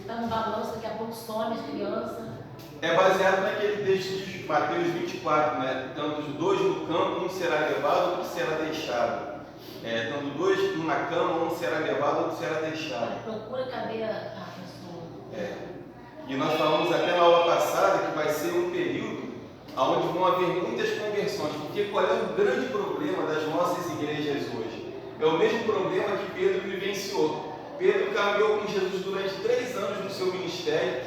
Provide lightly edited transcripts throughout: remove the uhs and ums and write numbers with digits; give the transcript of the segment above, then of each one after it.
Está no balanço, daqui a pouco some as crianças. É baseado naquele texto de Mateus 24, né? Tanto os dois no campo, um será levado, outro será deixado. Tanto dois, um na cama, um será levado, outro será deixado. Procura cadê a pessoa. E nós falamos até na aula passada que vai ser um período onde vão haver muitas conversões, porque qual é o grande problema das nossas igrejas hoje? É o mesmo problema que Pedro vivenciou. Pedro caminhou com Jesus durante 3 anos no seu ministério,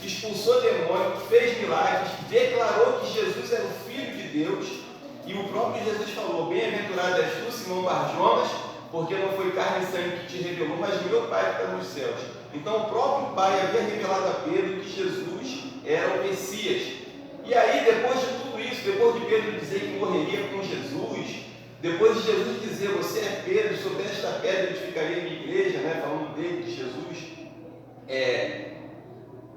expulsou demônios, fez milagres, declarou que Jesus era o Filho de Deus, e o próprio Jesus falou: bem-aventurado és tu, Simão Barjonas, porque não foi carne e sangue que te revelou, mas meu Pai que está nos céus. Então o próprio Pai havia revelado a Pedro que Jesus era o Messias. E aí, depois de tudo isso, depois de Pedro dizer que morreria com Jesus, depois de Jesus dizer: você é Pedro, sobre esta pedra edificaria minha igreja, né? Falando dele, de Jesus,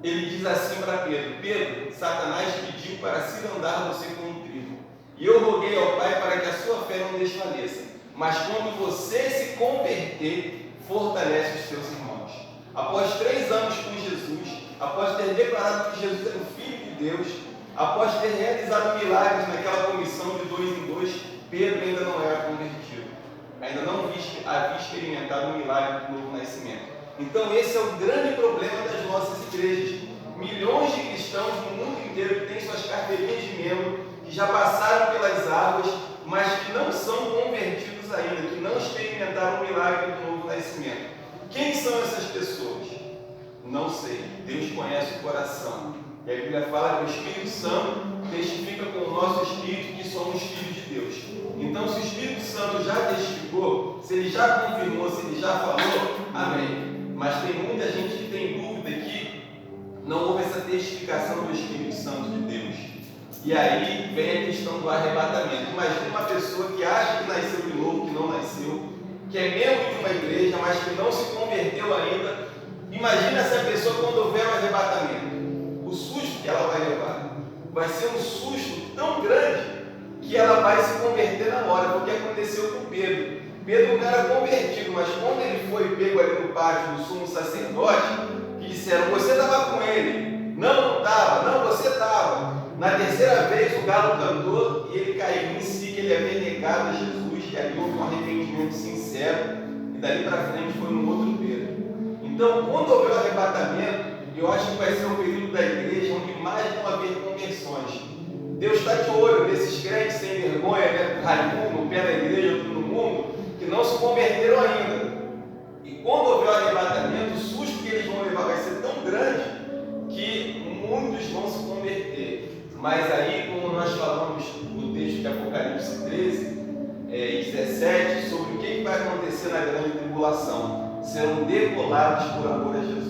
ele diz assim para Pedro: Pedro, Satanás pediu para cirandar você com um trigo, e eu roguei ao Pai para que a sua fé não desfaleça, mas quando você se converter, fortalece os seus irmãos. Após 3 anos com Jesus, após ter declarado que Jesus era o Filho de Deus, após ter realizado milagres naquela comissão de 2 em 2, Pedro ainda não era convertido, ainda não havia experimentado o milagre do novo nascimento. Então esse é o grande problema das nossas igrejas. Milhões de cristãos no mundo inteiro que têm suas carteirinhas de membro, que já passaram pelas águas, mas que não são convertidos ainda, que não experimentaram o milagre do novo nascimento. Quem são essas pessoas? Não sei. Deus conhece o coração. E a Bíblia fala que o Espírito Santo testifica com o nosso espírito que somos filhos de Deus. Então, se o Espírito Santo já testificou, se ele já confirmou, se ele já falou, amém. Mas tem muita gente que tem dúvida que não houve essa testificação do Espírito Santo de Deus. E aí vem a questão do arrebatamento. Imagina uma pessoa que acha que nasceu de novo, que não nasceu, que é membro de uma igreja, mas que não se converteu ainda. Imagina essa pessoa quando houver o arrebatamento. O susto que ela vai levar vai ser um susto tão grande que ela vai se converter na hora, porque aconteceu com Pedro. Pedro não era convertido, mas quando ele foi pego ali no pátio do sumo sacerdote, que disseram: você estava com ele? Não estava. Não, você estava. Na terceira vez o galo cantou e ele caiu em si, que ele havia negado a Jesus, e ali houve um arrependimento sincero, e dali para frente foi um outro Pedro. Então, quando houver o arrebatamento, eu acho que vai ser um período da igreja onde mais vão haver conversões. Deus está de olho nesses crentes sem vergonha, né? Raimundo, no pé da igreja, todo mundo, que não se converteram ainda. E quando houver o arrebatamento, o susto que eles vão levar vai ser tão grande que muitos vão se converter. Mas aí, como nós falamos no texto de Apocalipse 13 e 17, sobre o que vai acontecer na grande tribulação, serão decolados por amor a Jesus.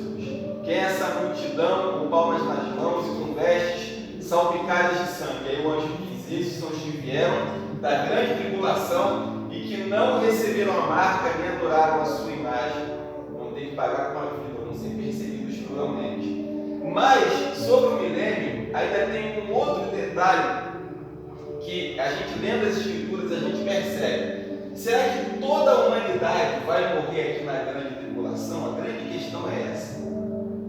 Quem é essa multidão com palmas nas mãos e com vestes salpicadas de sangue? Aí o anjo diz: esses são os que vieram da grande tribulação e que não receberam a marca nem adoraram a sua imagem. Vão ter que pagar com a vida, vão ser perseguidos cruelmente. Mas, sobre o milênio, ainda tem um outro detalhe que a gente lendo as escrituras, a gente percebe. Será que toda a humanidade vai morrer aqui na grande tribulação? A grande questão é essa.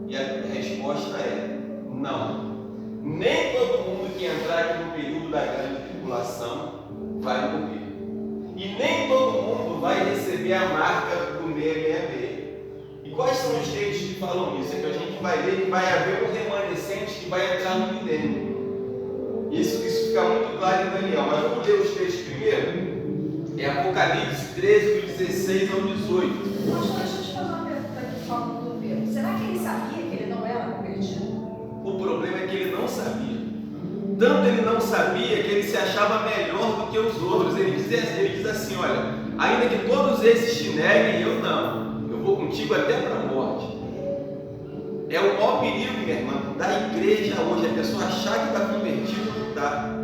E a resposta é não. Nem todo mundo que entrar aqui no período da grande tribulação vai morrer. E nem todo mundo vai receber a marca do 666. E quais são os textos que falam isso? É que a gente vai ler que vai haver um remanescente que vai entrar no milênio. Isso fica muito claro em Daniel. Mas vamos ler os textos primeiro? É Apocalipse 13, do 16 ao 18. Deixa eu te fazer uma pergunta aqui falando do Pedro. Será que ele sabia que ele não era convertido? O problema é que ele não sabia. Tanto ele não sabia que ele se achava melhor do que os outros. Ele diz assim: olha, ainda que todos esses te neguem, eu não. Eu vou contigo até para a morte. É o maior perigo, minha irmã, da igreja hoje. A pessoa achar que está convertido, não está.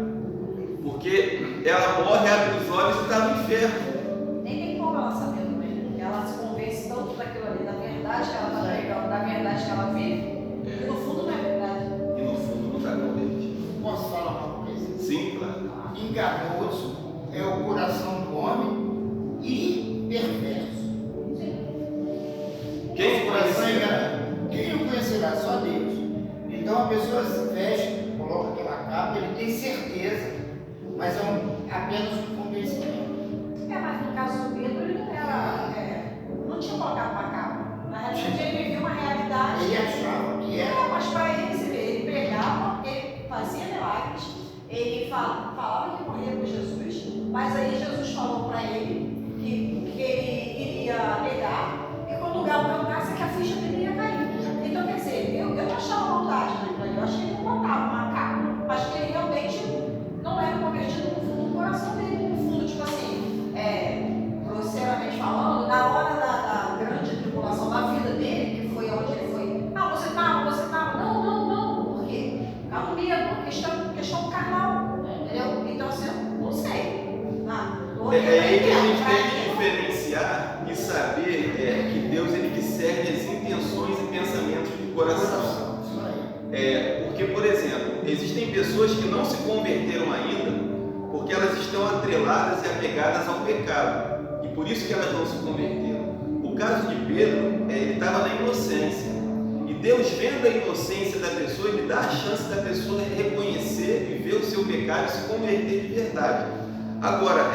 Porque ela morre, abre os olhos e está no inferno. Nem tem como ela saber também. Ela se convence tanto daquilo ali, da verdade que ela está pregando, da verdade que ela vive. E no fundo não é verdade. E no fundo não está convertido. Posso falar uma coisa? Sim, claro. Enganoso é o coração do homem e perverso. Quem o coração conhece? enganoso? Quem o conheceu conhecerá só Deus. Então a pessoa se veste, coloca aquela capa, ele tem certeza, mas é apenas um convencimento. Mas no caso do Pedro, ele não era, não tinha colocado uma capa. Na realidade, ele vivia uma realidade. Ele achava que era. Mas para ele, você vê, ele pregava, ele fazia milagres, ele falava que morria por Jesus, mas aí Jesus falou para ele que ele iria negar, e quando o galo cantasse, que a ficha dele ia cair. Então, quer dizer, eu não achava maldade naquilo ali, eu acho que ele não botava uma capa, acho que ele realmente não era convertido no fundo do coração dele, no fundo, tipo assim, grosseiramente falando, na hora da grande tribulação da vida dele, que foi onde ele foi, você tava, não, por quê? Calma, questão carnal, entendeu? Então, assim, eu não sei. É aí que a gente tem que diferenciar e saber que Deus ele discerne as intenções e pensamentos do coração. Porque, por exemplo, existem pessoas que não se converteram ainda porque elas estão atreladas e apegadas ao pecado, e por isso que elas não se converteram. O caso de Pedro, ele estava na inocência, e Deus, vendo a inocência da pessoa, ele dá a chance da pessoa reconhecer e ver o seu pecado e se converter de verdade. Agora,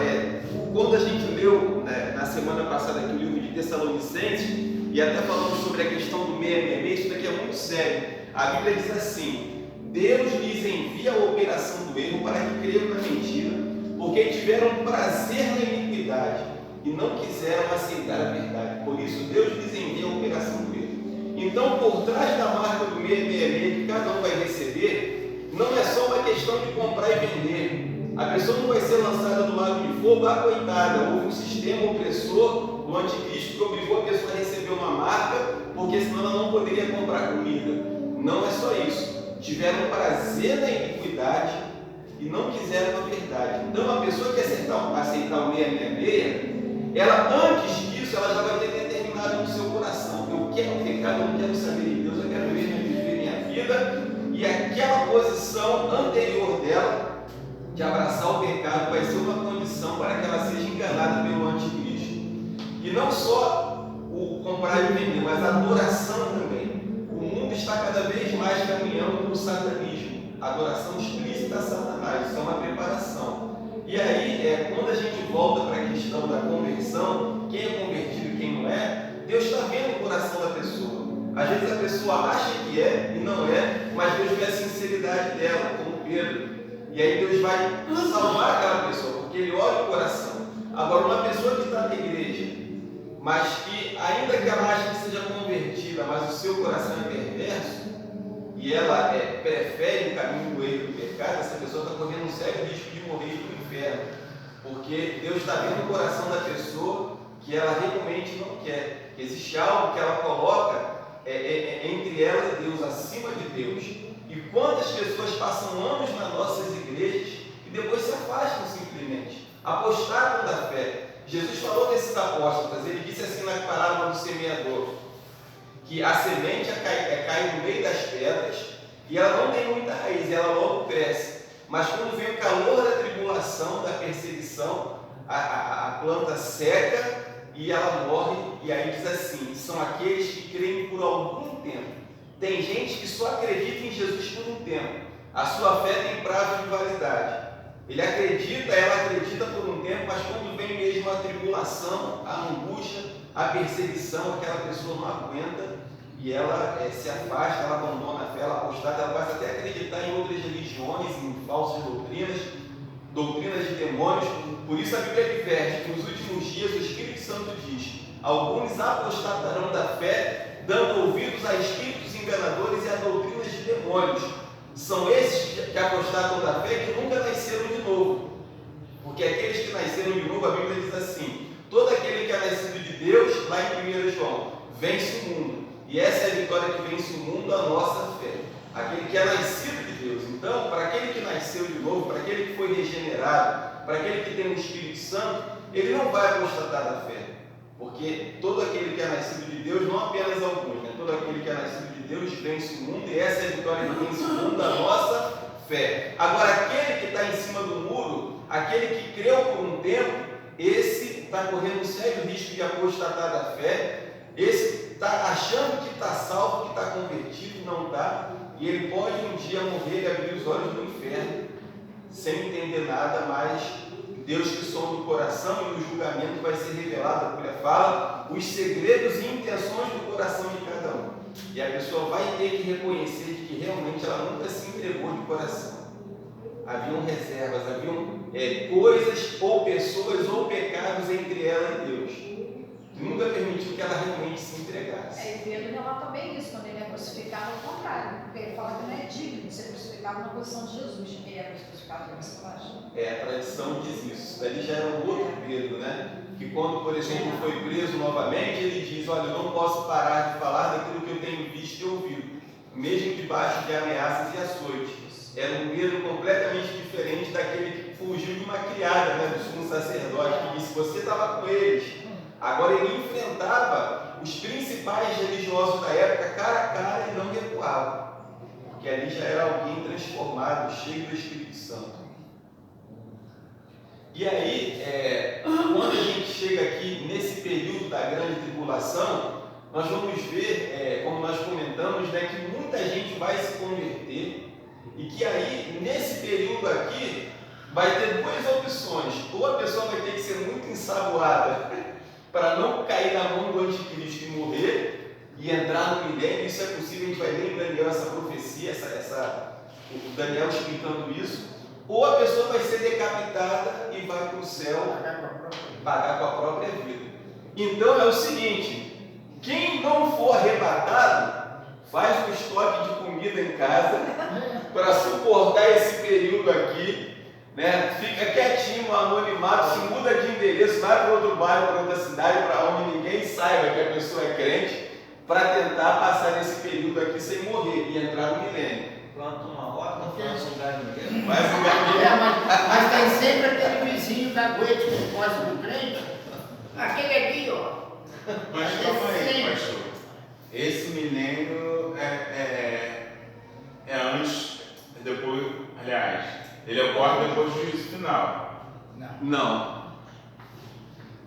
quando a gente leu na semana passada aqui o livro de Tessalonicenses, e até falamos sobre a questão do 666, isso daqui é muito sério. A Bíblia diz assim: Deus lhes envia a operação do erro para que creiam na mentira, porque tiveram prazer na iniquidade e não quiseram aceitar a verdade. Por isso, Deus lhes envia a operação do erro. Então, por trás da marca do 666 que cada um vai receber, não é só uma questão de comprar e vender. A pessoa não vai ser lançada no lago de fogo, coitada. Houve um sistema opressor do anticristo que obrigou a pessoa a receber uma marca, porque senão ela não poderia comprar comida. Não é só isso. Tiveram prazer na iniquidade e não quiseram a verdade. Então, a pessoa que aceitar o 666, ela antes disso, ela já vai ter determinado no seu coração: eu quero pecado, eu não quero saber de Deus, eu quero viver minha vida. E aquela posição anterior dela, de abraçar o pecado, vai ser uma condição para que ela seja enganada pelo anticristo. E não só o comprar e vender, mas a adoração também. O mundo está cada vez mais caminhando para o satanismo, a adoração explícita a Satanás. Isso é uma preparação. E aí, quando a gente volta para a questão da conversão, quem é convertido e quem não é, Deus está vendo o coração da pessoa. Às vezes a pessoa acha que é e não é, mas Deus vê a sinceridade dela, como Pedro. E aí Deus vai salvar aquela pessoa, porque Ele olha o coração. Agora, uma pessoa que está na igreja, mas que ainda que ela ache que seja convertida, mas o seu coração é perverso, e ela prefere o caminho do erro e do pecado, essa pessoa está correndo um sério risco de morrer para o inferno. Porque Deus está vendo o coração da pessoa que ela realmente não quer. Existe algo que ela coloca entre ela e Deus, acima de Deus. E quantas pessoas passam anos nas nossas igrejas e depois se afastam simplesmente, apostaram da fé. Jesus falou desses apóstolos, ele disse assim na parábola do semeador, que a semente cai no meio das pedras e ela não tem muita raiz, ela logo cresce. Mas quando vem o calor da tribulação, da perseguição, a planta seca e ela morre. E aí diz assim: são aqueles que creem por algum tempo. Tem gente que só acredita em Jesus por um tempo. A sua fé tem prazo de validade. Ele acredita, ela acredita por um tempo, mas quando vem mesmo a tribulação, a angústia, a perseguição, aquela pessoa não aguenta e ela se afasta, ela abandona a fé, ela apostata, ela passa até a acreditar em outras religiões, em falsas doutrinas de demônios. Por isso a Bíblia adverte que nos últimos dias o Espírito Santo diz: alguns apostatarão da fé, dando ouvidos a espíritos enganadores e a doutrinas de demônios. São esses que apostatam da fé que nunca nasceram de novo. Porque aqueles que nasceram de novo, a Bíblia diz assim: todo aquele que é nascido de Deus, lá em 1 João, vence o mundo. E essa é a vitória que vence o mundo, a nossa fé. Aquele que é nascido de Deus. Então, para aquele que nasceu de novo, para aquele que foi regenerado, para aquele que tem o Espírito Santo, ele não vai apostatar da fé. Porque todo aquele que é nascido de Deus, não apenas alguns, né? Todo aquele que é nascido de Deus vence o mundo, e essa é a vitória que vence o mundo, a nossa fé. Agora, aquele que está em cima do muro, aquele que creu por um tempo, esse está correndo um sério risco de apostatar da fé. Esse está achando que está salvo, que está convertido, não está, e ele pode um dia morrer e abrir os olhos do inferno, sem entender nada, mas Deus que sonda o coração e no julgamento vai ser revelado, a Bíblia fala, os segredos e intenções do coração de cada um. E a pessoa vai ter que reconhecer de que realmente ela nunca se entregou de coração. Haviam reservas, haviam coisas ou pessoas ou pecados entre ela e Deus, que nunca permitiu que ela realmente se entregasse. E Pedro relata bem isso, quando ele é crucificado, ao contrário, porque ele fala que não é digno de ser crucificado na posição de Jesus. Ele é crucificado na posição. A tradição diz isso. Dali já era um outro Pedro, né? Que quando, por exemplo, foi preso novamente, ele diz, olha, eu não posso parar de falar daquilo que eu tenho visto e ouvido, mesmo debaixo de ameaças e açoites. Era um Pedro completamente diferente daquele que fugiu de uma criada, né, do sumo sacerdote, que disse, você estava com eles. Agora ele enfrentava os principais religiosos da época cara a cara e não recuava, porque ali já era alguém transformado, cheio do Espírito Santo. E aí, quando a gente chega aqui nesse período da grande tribulação, nós vamos ver, como nós comentamos, né, que muita gente vai se converter e que aí, nesse período aqui, vai ter duas opções. Ou a pessoa vai ter que ser muito ensaboada para não cair na mão do anticristo e morrer e entrar no milênio. Isso é possível, a gente vai ver em Daniel essa profecia, o Daniel explicando isso. Ou a pessoa vai ser decapitada e vai para o céu pagar com a própria vida. Então é o seguinte, quem não for arrebatado, faz um estoque de comida em casa para suportar esse período aqui, né? Fica quietinho no anonimato, se muda de endereço, vai para outro bairro, para outra cidade, para onde ninguém saiba que a pessoa é crente, para tentar passar nesse período aqui sem morrer e entrar no milênio. Planta uma horta, faz um galinheiro. Faz um galinheiro. Mas tem sempre aquele vizinho caguete que gosta do crente. Aquele aqui, ó. Mas calma aí, pastor. Esse milênio é antes, depois, aliás, ele ocorre depois do juízo final. Não.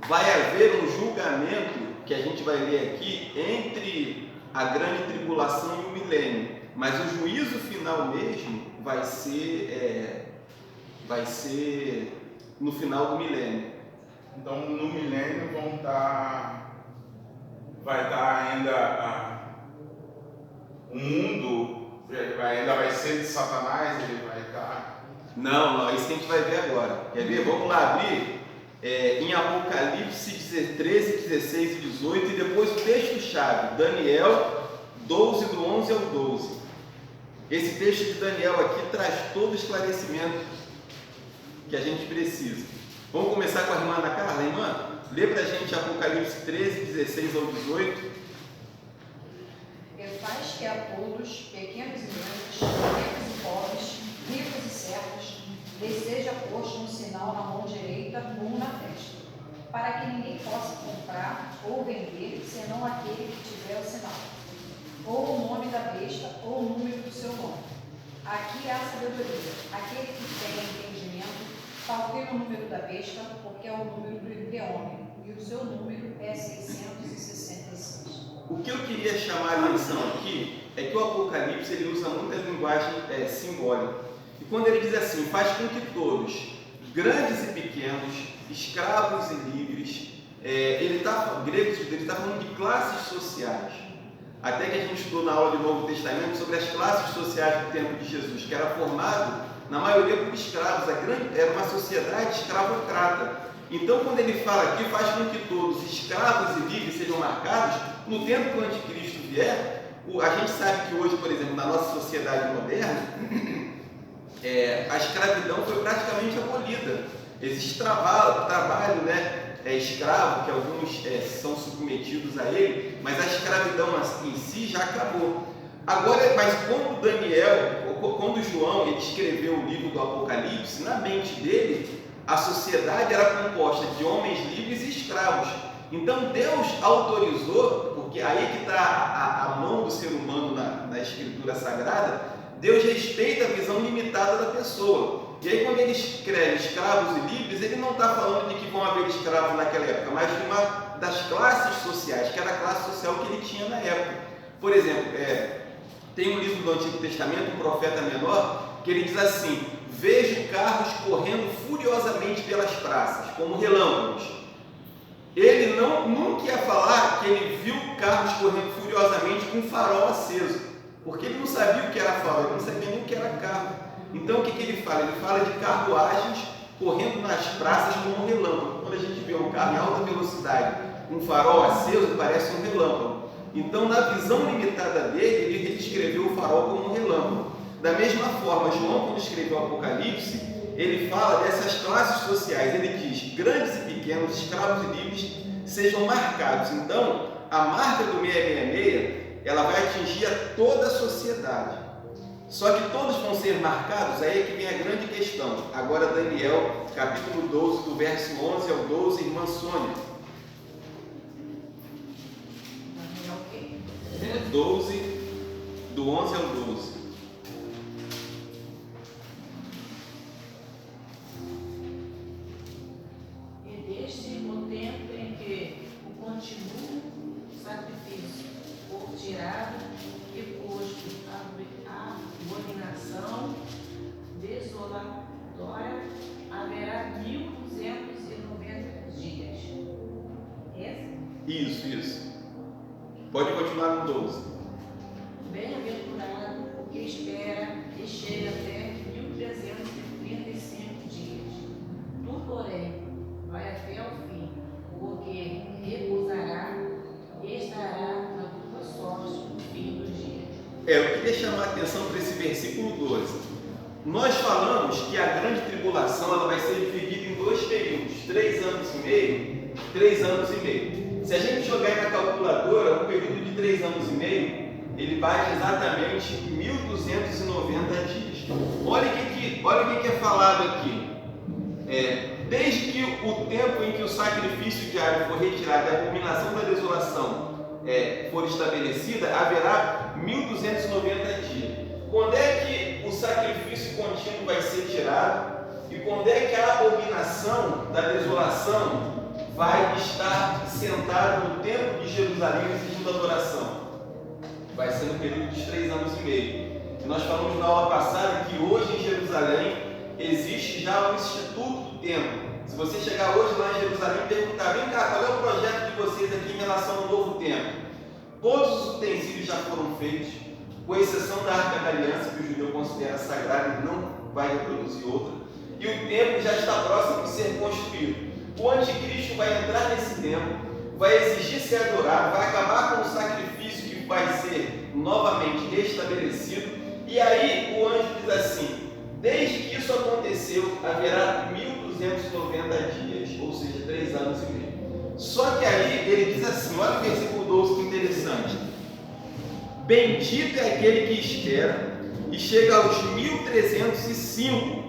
Vai haver um julgamento que a gente vai ler aqui entre a grande tribulação e o milênio. Mas o juízo final mesmo vai ser no final do milênio. Então, no milênio vai estar ainda o mundo ainda vai ser de Satanás, ele vai estar. Não, isso que a gente vai ver agora. Quer ver? Vamos lá abrir em Apocalipse 13, 16 e 18 e depois o texto-chave, Daniel 12, do 11 ao 12. Esse texto de Daniel aqui traz todo o esclarecimento que a gente precisa. Vamos começar com a irmã Ana Carla. Irmã, lê para a gente Apocalipse 13, 16 ao 18. Faz que a todos, pequenos e grandes, ricos e pobres, ricos e servos, lhes seja posto um sinal na mão direita ou na testa, para que ninguém possa comprar ou vender, senão aquele que tiver o sinal, ou o nome da besta, ou o número do seu nome. Aqui há sabedoria. Aquele que tem entendimento, calcule o número da besta, porque é o número do homem, e o seu número é 666. O que eu queria chamar a atenção aqui é que o Apocalipse ele usa muita linguagem simbólica. E quando ele diz assim, faz com que todos, grandes e pequenos, escravos e livres, ele está falando de classes sociais. Até que a gente estudou na aula de Novo Testamento sobre as classes sociais do tempo de Jesus, que era formado, na maioria, por escravos. Era uma sociedade escravocrata. Então, quando ele fala aqui, faz com que todos, escravos e livres, sejam marcados, no tempo que o anticristo vier, a gente sabe que hoje, por exemplo, na nossa sociedade moderna, a escravidão foi praticamente abolida. Existe trabalho, escravo, que alguns são submetidos a ele, mas a escravidão em si já acabou. Agora, mas quando João ele escreveu o livro do Apocalipse, na mente dele, a sociedade era composta de homens livres e escravos. Então Deus autorizou, porque aí que está a mão do ser humano na Escritura Sagrada, Deus respeita a visão limitada da pessoa. E aí quando ele escreve escravos e livres, ele não está falando de que vão haver escravos naquela época, mas das classes sociais, que era a classe social que ele tinha na época. Por exemplo, tem um livro do Antigo Testamento, um profeta menor, que ele diz assim: vejo carros correndo furiosamente pelas praças, como relâmpagos. Ele nunca ia falar que ele viu carros correndo furiosamente com farol aceso, porque ele não sabia o que era farol, ele não sabia nem o que era carro. Então o que ele fala? Ele fala de carruagens correndo nas praças como um relâmpago. Quando a gente vê um carro em alta velocidade, um farol aceso, parece um relâmpago. Então, na visão limitada dele, ele descreveu o farol como um relâmpago. Da mesma forma, João, quando escreveu o Apocalipse, ele fala dessas classes sociais. Ele diz: grandes e pequenos, escravos e livres, sejam marcados. Então, a marca do 666, ela vai atingir a toda a sociedade. Só que todos vão ser marcados, aí é que vem a grande questão. Agora, Daniel, capítulo 12, do verso 11 ao 12, irmã Sônia. 12, do 11 ao 12. E deste o tempo em que o continuo sacrifício for tirado e posto a abominação desolatória, haverá 1290 dias. Isso. Pode continuar no 12. Bem-aventurado o que espera e chega até 1335 dias. Tu, porém, vai até o fim, porque repousará e estará na tua sorte no fim dos dias. Eu queria chamar a atenção para esse versículo 12. Nós falamos que a grande tribulação ela vai ser dividida em 2 períodos, 3 anos e meio, 3 anos e meio. Se a gente jogar na calculadora, um período de 3 anos e meio, ele bate exatamente 1290 dias. Olha o que é falado aqui. Desde que o tempo em que o sacrifício diário for retirado e a abominação da desolação for estabelecida, haverá 1290 dias. Quando é que o sacrifício contínuo vai ser tirado? E quando é que a abominação da desolação vai estar sentado no templo de Jerusalém exigindo adoração? Vai ser no período de 3 anos e meio. E nós falamos na aula passada que hoje em Jerusalém existe já um instituto do templo. Se você chegar hoje lá em Jerusalém e perguntar: vem cá, qual é o projeto de vocês aqui em relação ao novo templo? Todos os utensílios já foram feitos, com exceção da Arca da Aliança, que o judeu considera sagrada e não vai reproduzir outra. E o templo já está próximo de ser construído. O anticristo vai entrar nesse templo, vai exigir ser adorado, vai acabar com o sacrifício que vai ser novamente restabelecido. E aí o anjo diz assim: desde que isso aconteceu, haverá 1290 dias, ou seja, 3 anos e meio. Só que aí ele diz assim, olha o versículo 12 que interessante: bendito é aquele que espera e chega aos 1305.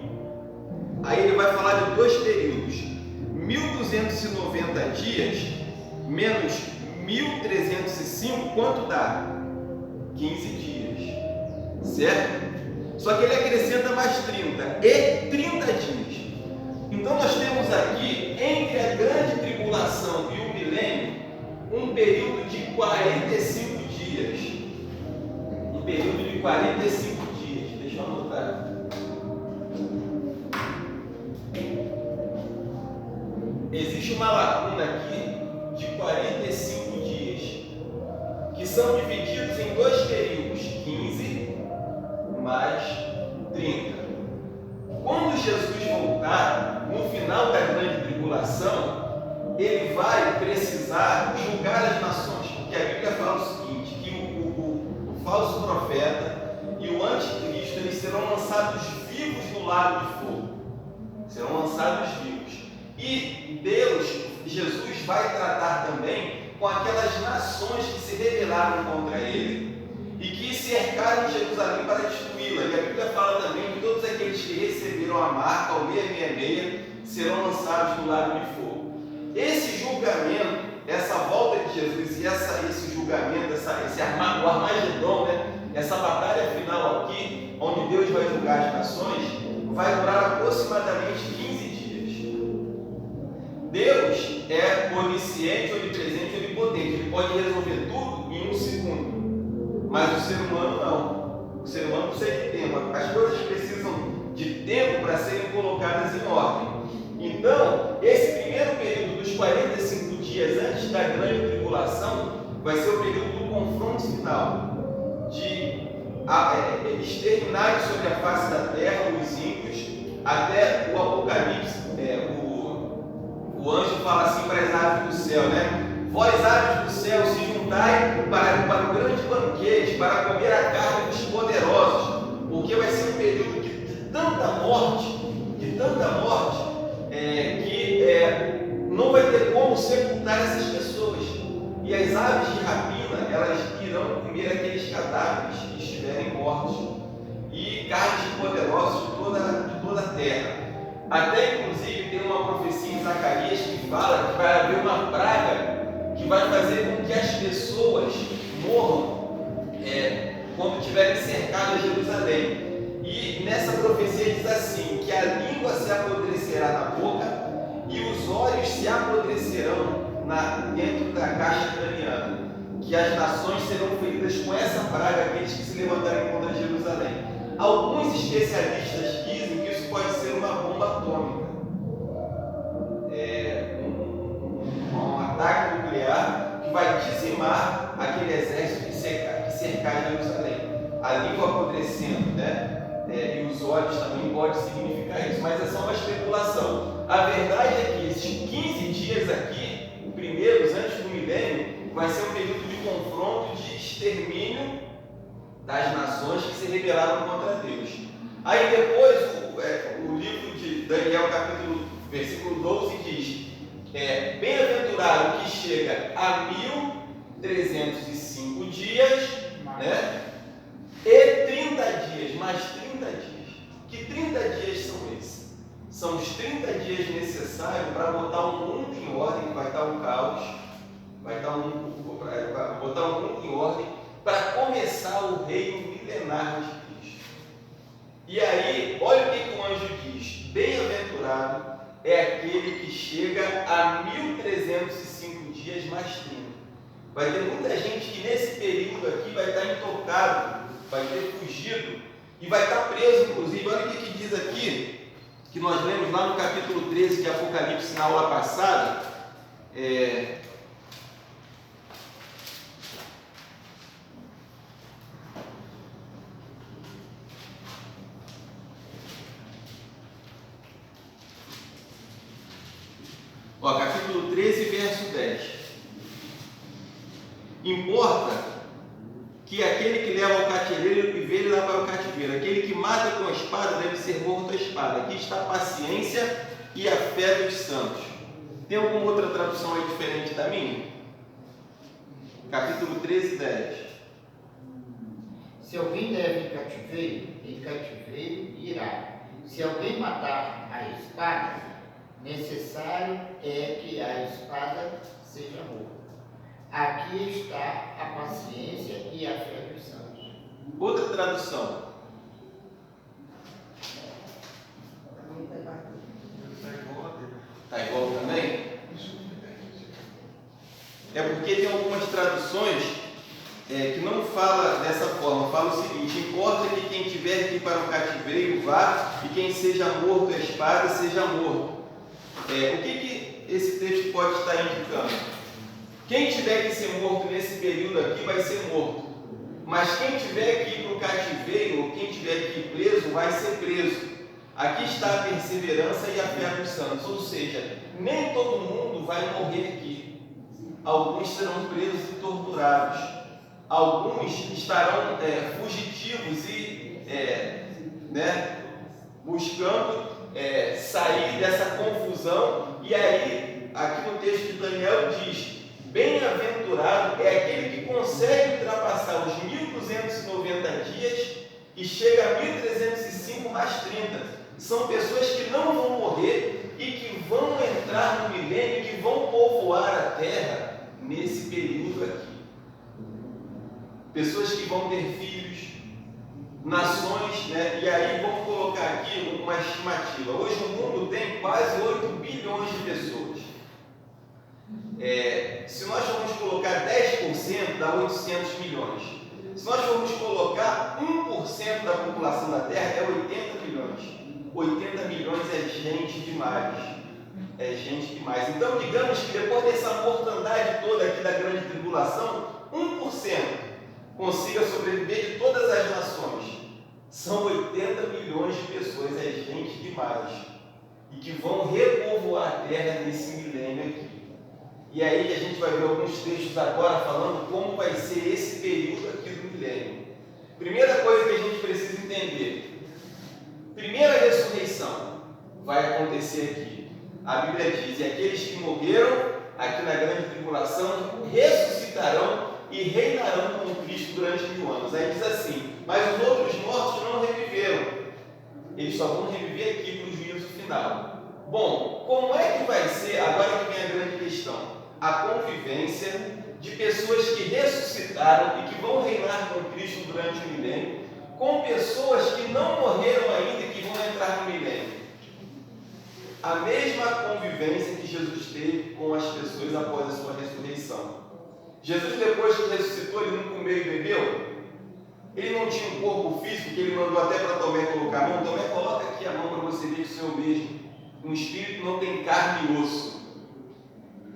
Aí ele vai falar de 2 períodos: 1290 dias menos 1305, quanto dá? 15 dias, certo? Só que ele acrescenta mais 30 e 30 dias. Então nós temos aqui, entre a grande tribulação e o milênio, um período de 45 dias. Um período de 45 dias. Deixa eu anotar. Existe uma lacuna aqui de 45 dias, que são divididos em 2 períodos, 15 mais 30. Quando Jesus voltar, no final da grande tribulação, ele vai precisar julgar as nações, porque a Bíblia fala o seguinte, que o falso profeta e o anticristo, eles serão lançados vivos no lago de fogo. Serão lançados vivos. E Deus, Jesus, vai tratar também com aquelas nações que se rebelaram contra ele e que cercaram Jerusalém para destruí-la. E a Bíblia fala também que todos aqueles que receberam a marca, o 666, serão lançados no lago de fogo. Esse julgamento, essa volta de Jesus e esse julgamento, o Armagedon, essa batalha final aqui, onde Deus vai julgar as nações, vai durar aproximadamente 15 dias. Deus é onisciente, onipresente, onipotente. Ele pode resolver tudo em um segundo. Mas o ser humano não. O ser humano precisa de tempo. As coisas precisam de tempo para serem colocadas em ordem. Então, esse primeiro período dos 45 dias antes da grande tribulação vai ser o período do confronto final, de exterminar sobre a face da terra os ímpios, até o Apocalipse. O anjo fala assim para as aves do céu, né? Vós, aves do céu, se juntai para o grande banquete, para comer a carne dos poderosos, porque vai ser um período de tanta morte, que não vai ter como sepultar essas pessoas. E as aves de rapina, elas irão comer aqueles cadáveres que estiverem mortos, e carnes de poderosos de toda a terra. Até inclusive tem uma profecia em Zacarias que fala que vai haver uma praga que vai fazer com que as pessoas morram quando estiverem cercadas de Jerusalém. E nessa profecia diz assim, que a língua se apodrecerá na boca e os olhos se apodrecerão dentro da caixa craniana, que as nações serão feridas com essa praga, aqueles que se levantarem contra Jerusalém. Alguns especialistas dizem que isso pode ser uma bomba atômica, um ataque nuclear que vai dizimar aquele exército que cercar Jerusalém. A língua apodrecendo, né? E os olhos também pode significar isso, mas é só uma especulação. A verdade é que esses 15 dias aqui, primeiros antes do milênio, vai ser um período de confronto, de extermínio das nações que se rebelaram contra Deus. Aí depois o livro de Daniel, versículo 12 diz: bem-aventurado que chega a 1305 dias, né? E 30 dias, mais 30 dias. Que 30 dias são esses? São os 30 dias necessários para botar o mundo em ordem, vai estar um caos, botar o mundo em ordem, para começar o reino milenar de Cristo. E aí, olha o que o anjo diz: bem-aventurado é aquele que chega a 1305 dias mais 30. Vai ter muita gente que nesse período aqui vai estar intocado, vai ter fugido e vai estar preso, inclusive. Olha o que diz aqui, que nós lemos lá no capítulo 13 de Apocalipse na aula passada. Capítulo 13, verso 10. Importa que aquele que leva ao cativeiro e vê lá para o cativeiro, aquele que mata com a espada deve ser morto à espada. Aqui está a paciência e a fé dos santos. Tem alguma outra tradução aí diferente da minha? Capítulo 13, 10. Se alguém deve em cativeiro irá. Se alguém matar a espada, necessário é que a espada seja morta. Aqui está a paciência e a fé dos santos. Outra tradução. Está igual também? É porque tem algumas traduções que não fala dessa forma. Fala o seguinte: importa que quem tiver que ir para o cativeiro vá, e quem seja morto à espada seja morto. O que esse texto pode estar indicando? Quem tiver que ser morto nesse período aqui vai ser morto, mas quem tiver que ir para o cativeiro, ou quem tiver que ir preso, vai ser preso. Aqui está a perseverança e a fé dos santos, ou seja, nem todo mundo vai morrer aqui. Alguns serão presos e torturados, alguns estarão fugitivos e buscando sair dessa confusão. E aí, aqui no texto de Daniel diz: bem-aventurado é aquele que consegue ultrapassar os 1290 dias e chega a 1305 mais 30. São pessoas que não vão morrer e que vão entrar no milênio, que vão povoar a terra nesse período aqui. Pessoas que vão ter filhos, nações, e aí vamos colocar aqui uma estimativa. Hoje o mundo tem quase 8 bilhões de pessoas. Se nós formos colocar 10%, dá 800 milhões. Se nós formos colocar 1% da população da Terra, é 80 milhões. 80 milhões é gente demais. É gente demais. Então, digamos que depois dessa mortandade toda aqui da grande tribulação, 1% consiga sobreviver de todas as nações. São 80 milhões de pessoas, é gente demais. E que vão repovoar a Terra nesse milênio aqui. E aí a gente vai ver alguns textos agora falando como vai ser esse período aqui do milênio. Primeira coisa que a gente precisa entender. Primeira ressurreição vai acontecer aqui. A Bíblia diz, e aqueles que morreram aqui na grande tribulação ressuscitarão e reinarão com Cristo durante 1000 anos. Aí diz assim, mas os outros mortos não reviveram. Eles só vão reviver aqui para o juízo final. Bom, como é que vai ser, agora que vem a grande questão, a convivência de pessoas que ressuscitaram e que vão reinar com Cristo durante o milênio, com pessoas que não morreram ainda e que vão entrar no milênio? A mesma convivência que Jesus teve com as pessoas após a sua ressurreição. Jesus, depois que ressuscitou, ele não comeu e bebeu? Ele não tinha um corpo físico que ele mandou até para Tomé colocar a mão? Tomé, coloca aqui a mão para você ver que o Senhor mesmo. Um espírito não tem carne e osso.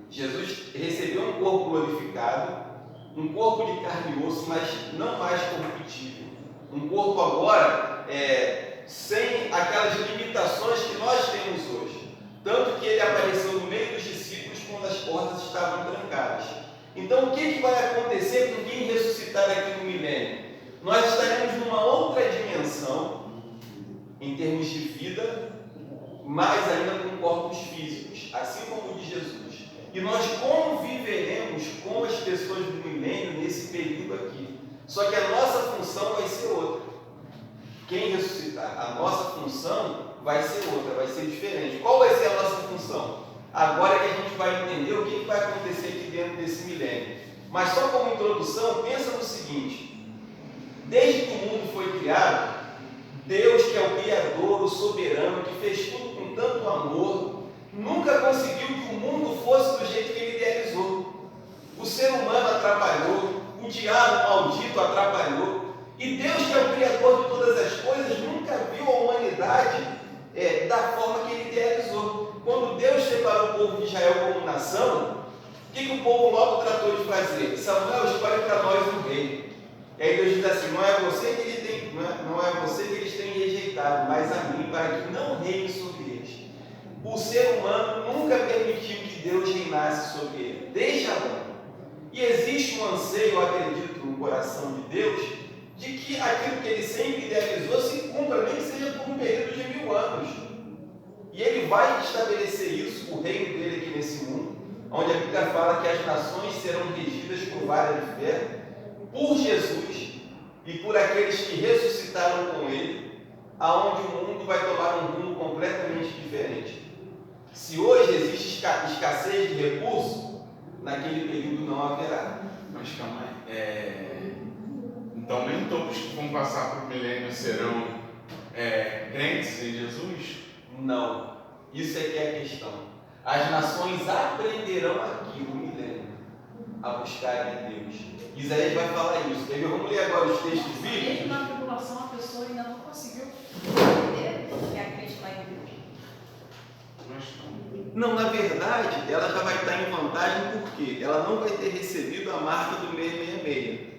Jesus recebeu um corpo glorificado, um corpo de carne e osso, mas não mais corruptível. Um corpo agora sem aquelas limitações que nós temos hoje. Tanto que ele apareceu no meio dos discípulos quando as portas estavam trancadas. Então, o que vai acontecer com quem ressuscitar aqui no milênio? Nós estaremos numa outra dimensão, em termos de vida, mais ainda com corpos físicos, assim como o de Jesus. E nós conviveremos com as pessoas do milênio nesse período aqui. Só que a nossa função vai ser outra. Quem ressuscitar, a nossa função vai ser outra, vai ser diferente. Qual vai ser a nossa função? Agora que a gente vai entender o que vai acontecer aqui dentro desse milênio. Mas só como introdução, pensa no seguinte. Desde que o mundo foi criado, Deus, que é o Criador, o soberano, que fez tudo com tanto amor, nunca conseguiu que o mundo fosse do jeito que ele idealizou. O ser humano atrapalhou, o diabo maldito atrapalhou, e Deus, que é o Criador de todas as coisas, nunca viu a humanidade da forma que ele idealizou. Quando Deus separou o povo de Israel como nação, o que o povo logo tratou de fazer? Samuel, escolhe para nós um rei. E aí Deus diz assim, não é você que eles têm rejeitado, mas a mim, para que não reine sobre eles. O ser humano nunca permitiu que Deus reinasse sobre ele, desde Adão. E existe um anseio, eu acredito, no coração de Deus, de que aquilo que ele sempre idealizou se cumpra, nem que seja por um período de 1000 anos. E ele vai estabelecer isso, o reino dele aqui nesse mundo, onde a Bíblia fala que as nações serão regidas por vara de ferro, por Jesus e por aqueles que ressuscitaram com ele, aonde o mundo vai tomar um rumo completamente diferente. Se hoje existe escassez de recursos, naquele período não haverá. Mas calma aí. Então nem todos que vão passar por milênio serão crentes em Jesus? Não. Isso é que é a questão. As nações aprenderão aqui no milênio a buscarem a Deus. Isaías vai falar isso. Vamos ler agora os textos bíblicos. Mesmo na tribulação, a pessoa ainda não conseguiu entender que acreditar em Deus. Não, na verdade, ela já vai estar em vantagem porque ela não vai ter recebido a marca do 666.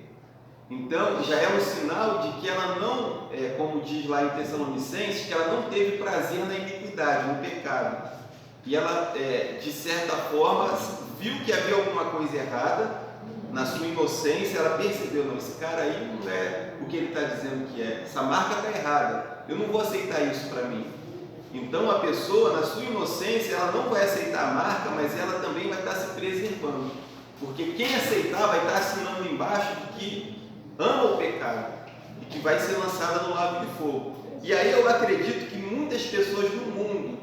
Então, já é um sinal de que ela não, como diz lá em Tessalonicenses, que ela não teve prazer na iniquidade, no pecado. E ela, de certa forma, viu que havia alguma coisa errada, na sua inocência, ela percebeu, não, esse cara aí não é o que ele está dizendo que é. Essa marca está errada, eu não vou aceitar isso para mim. Então, a pessoa, na sua inocência, ela não vai aceitar a marca, mas ela também vai estar se preservando. Porque quem aceitar vai estar assinando embaixo de que ama o pecado e que vai ser lançada no lago de fogo. E aí eu acredito que muitas pessoas no mundo,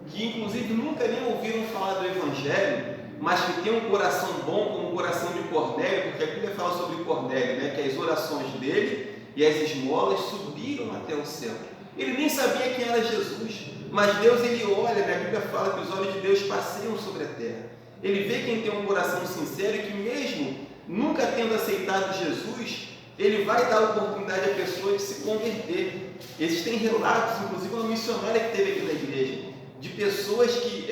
que inclusive nunca nem ouviram falar do Evangelho, mas que tem um coração bom como o coração de Cornélio, porque a Bíblia fala sobre Cornélio, né, que as orações dele e as esmolas subiram até o céu. Ele nem sabia quem era Jesus, mas Deus, ele olha, né, a Bíblia fala que os olhos de Deus passeiam sobre a terra. ele vê quem tem um coração sincero e que mesmo nunca tendo aceitado Jesus, ele vai dar oportunidade à pessoa de se converter. Existem relatos, inclusive uma missionária que teve aqui na igreja, de pessoas que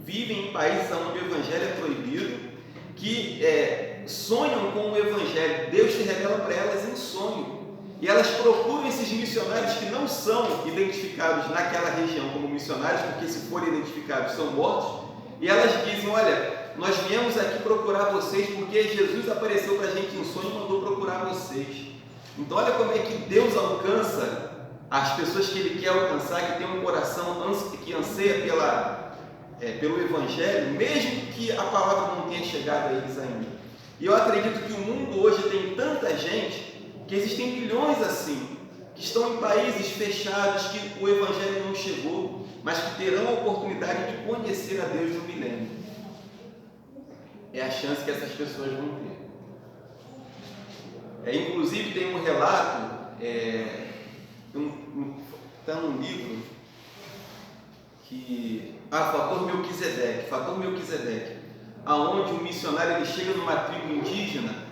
vivem em países onde o evangelho é proibido, que sonham com o evangelho. Deus se revela para elas em sonho. E elas procuram esses missionários que não são identificados naquela região como missionários, porque se forem identificados são mortos. E elas dizem: olha, nós viemos aqui procurar vocês porque Jesus apareceu para a gente em sonho e mandou procurar vocês. Então olha como é que Deus alcança as pessoas que Ele quer alcançar, que tem um coração que anseia pelo Evangelho, mesmo que a palavra não tenha chegado a eles ainda. E eu acredito que o mundo hoje tem tanta gente, que existem milhões assim, que estão em países fechados, que o Evangelho não chegou, mas que terão a oportunidade de conhecer a Deus no milênio. É a chance que essas pessoas vão ter. Inclusive tem um relato, está num livro, que Fator Melquisedeque, aonde um missionário ele chega numa tribo indígena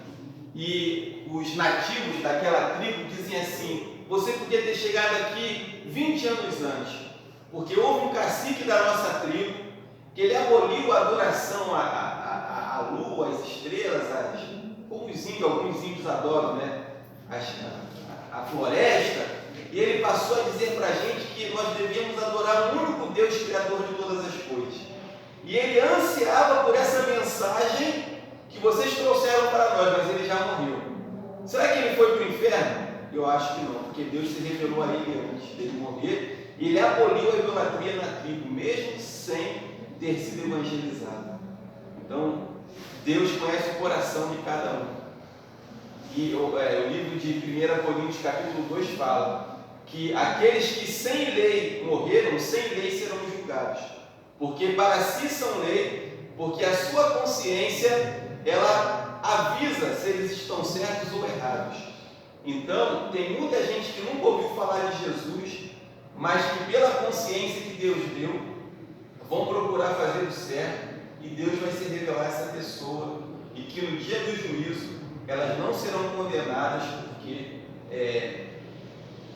e os nativos daquela tribo dizem assim: você podia ter chegado aqui 20 anos antes, porque houve um cacique da nossa tribo que ele aboliu a adoração à lua, às estrelas, como alguns índios adoram, né? A floresta. E ele passou a dizer para a gente que nós devíamos adorar o único Deus criador de todas as coisas. E ele ansiava por essa mensagem que vocês trouxeram para nós, mas ele já morreu. Será que ele foi para o inferno? Eu acho que não, porque Deus se revelou a ele antes dele morrer, e ele aboliu a idolatria na tribo, mesmo sem ter sido evangelizado. Então, Deus conhece o coração de cada um. E o livro de 1 Coríntios capítulo 2 fala que aqueles que sem lei morreram, sem lei serão julgados. Porque para si são lei, porque a sua consciência, ela avisa se eles estão certos ou errados. Então, tem muita gente que nunca ouviu falar de Jesus, mas que pela consciência que Deus deu, vão procurar fazer o certo, e Deus vai se revelar a essa pessoa, e que no dia do juízo, elas não serão condenadas porque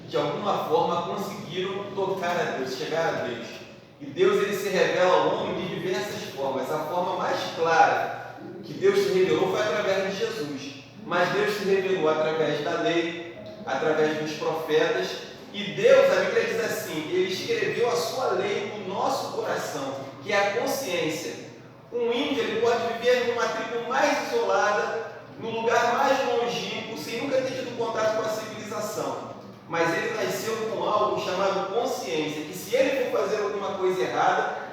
de alguma forma conseguiram tocar a Deus, chegar a Deus. E Deus ele se revela ao homem de diversas formas. A forma mais clara que Deus se revelou foi através de Jesus, mas Deus se revelou através da lei, através dos profetas, e Deus, a Bíblia diz assim, Ele escreveu a sua lei no nosso coração, que é a consciência. Um índio ele pode viver numa tribo mais isolada, no lugar mais longínquo, sem nunca ter tido contato com a civilização. Mas ele nasceu com algo chamado consciência, que se ele for fazer alguma coisa errada,